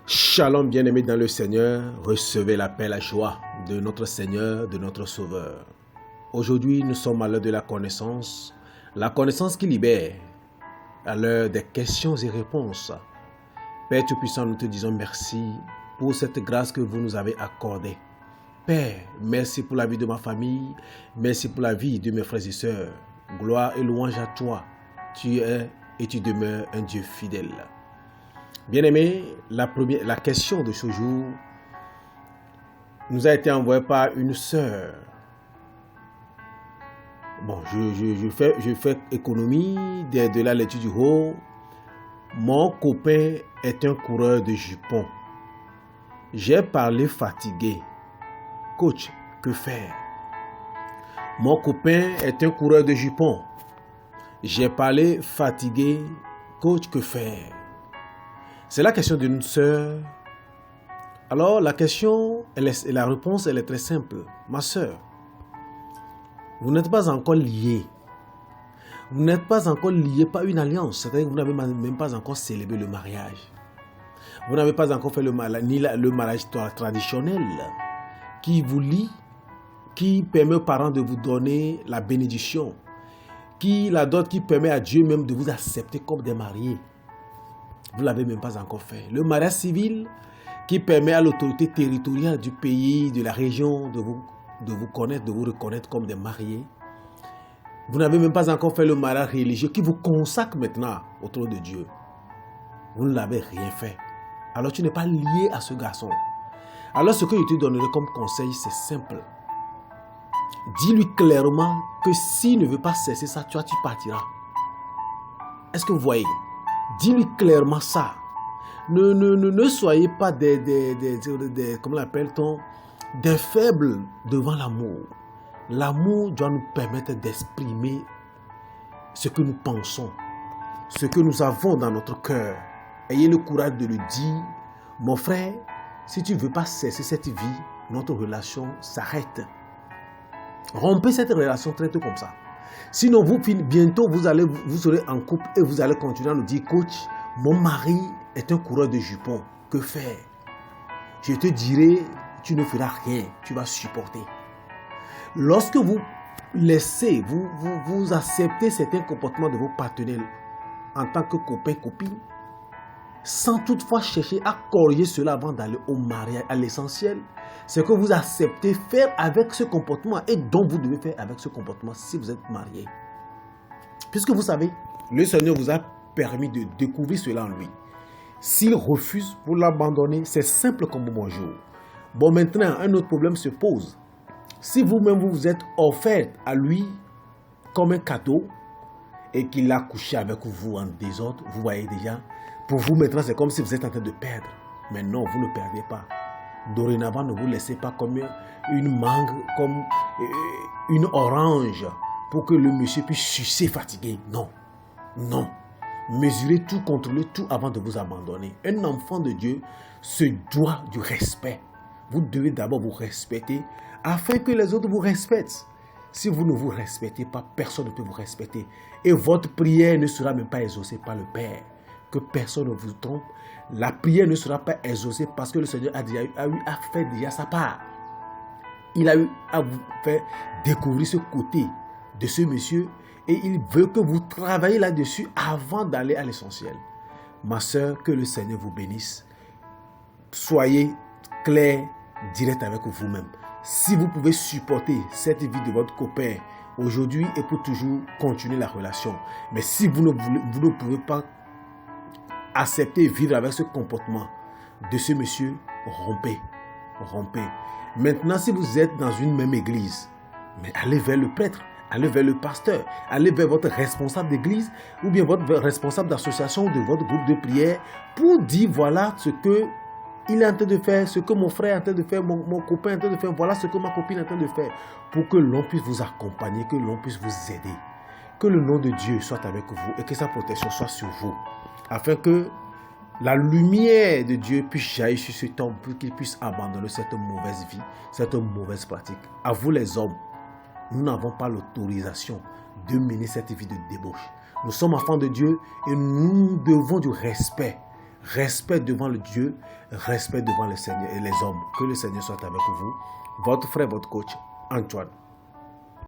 Shalom bien-aimés dans le Seigneur, recevez la paix, la joie de notre Seigneur, de notre Sauveur. Aujourd'hui, nous sommes à l'heure de la connaissance qui libère, à l'heure des questions et réponses. Père Tout-Puissant, nous te disons merci pour cette grâce que vous nous avez accordée. Père, merci pour la vie de ma famille, merci pour la vie de mes frères et sœurs. Gloire et louange à toi, tu es et tu demeures un Dieu fidèle. Bien-aimé, la question de ce jour nous a été envoyée par une sœur. Bon, je fais économie de la lecture du haut. Mon copain est un coureur de jupons. J'ai parlé fatigué. Coach, que faire? Mon copain est un coureur de jupons. J'ai parlé fatigué. Coach, que faire? C'est la question d'une sœur. Alors, la réponse, elle est très simple. Ma sœur, vous n'êtes pas encore liés. Vous n'êtes pas encore liés par une alliance. C'est-à-dire que vous n'avez même pas encore célébré le mariage. Vous n'avez pas encore fait le mariage traditionnel qui vous lie, qui permet aux parents de vous donner la bénédiction, la dot qui permet à Dieu même de vous accepter comme des mariés. Vous ne l'avez même pas encore fait. Le mariage civil qui permet à l'autorité territoriale du pays, de la région, de vous connaître, de vous reconnaître comme des mariés. Vous n'avez même pas encore fait le mariage religieux qui vous consacre maintenant au trône de Dieu. Vous ne l'avez rien fait. Alors tu n'es pas lié à ce garçon. Alors ce que je te donnerai comme conseil, c'est simple. Dis-lui clairement que s'il ne veut pas cesser ça, toi tu partiras. Est-ce que vous voyez? Dis-lui clairement ça. Ne soyez pas comment l'appelle-t-on, des faibles devant l'amour. L'amour doit nous permettre d'exprimer ce que nous pensons, ce que nous avons dans notre cœur. Ayez le courage de le dire. Mon frère, si tu ne veux pas cesser cette vie, notre relation s'arrête. Rompez cette relation très tôt comme ça. Sinon, bientôt, vous serez en couple et vous allez continuer à nous dire, coach, mon mari est un coureur de jupons. Que faire? Je te dirai, tu ne feras rien, tu vas supporter. Lorsque vous laissez, vous acceptez certains comportements de vos partenaires en tant que copain, copine, sans toutefois chercher à corriger cela avant d'aller au mariage, à l'essentiel, c'est que vous acceptez faire avec ce comportement et donc vous devez faire avec ce comportement si vous êtes marié. Puisque vous savez, le Seigneur vous a permis de découvrir cela en lui. S'il refuse, vous l'abandonnez, c'est simple comme bonjour. Bon, maintenant, un autre problème se pose. Si vous-même vous êtes offert à lui comme un cadeau et qu'il a couché avec vous en désordre, vous voyez déjà, pour vous maintenant c'est comme si vous êtes en train de perdre. Mais non, vous ne perdez pas. Dorénavant, ne vous laissez pas comme une mangue, comme une orange pour que le monsieur puisse sucer fatigué. Non, non. Mesurez tout, contrôlez tout avant de vous abandonner. Un enfant de Dieu se doit du respect. Vous devez d'abord vous respecter afin que les autres vous respectent. Si vous ne vous respectez pas, personne ne peut vous respecter. Et votre prière ne sera même pas exaucée par le Père. Que personne ne vous trompe. La prière ne sera pas exaucée parce que le Seigneur a fait déjà sa part. Il a eu à vous faire découvrir ce côté de ce monsieur et il veut que vous travaillez là-dessus avant d'aller à l'essentiel. Ma soeur, que le Seigneur vous bénisse. Soyez clair, direct avec vous-même. Si vous pouvez supporter cette vie de votre copain aujourd'hui et pour toujours continuer la relation. Mais si vous ne pouvez pas accepter vivre avec ce comportement de ce monsieur, rompez. Maintenant, si vous êtes dans une même église, mais allez vers le prêtre, allez vers le pasteur, allez vers votre responsable d'église ou bien votre responsable d'association de votre groupe de prière pour dire voilà ce que il est en train de faire, ce que mon frère est en train de faire, mon copain est en train de faire, voilà ce que ma copine est en train de faire, pour que l'on puisse vous accompagner, que l'on puisse vous aider. Que le nom de Dieu soit avec vous et que sa protection soit sur vous, afin que la lumière de Dieu puisse jaillir sur cet homme pour qu'il puisse abandonner cette mauvaise vie, cette mauvaise pratique. À vous les hommes, nous n'avons pas l'autorisation de mener cette vie de débauche. Nous sommes enfants de Dieu et nous devons du respect respect devant le Dieu, respect devant le Seigneur et les hommes. Que le Seigneur soit avec vous. Votre frère, votre coach, Antoine.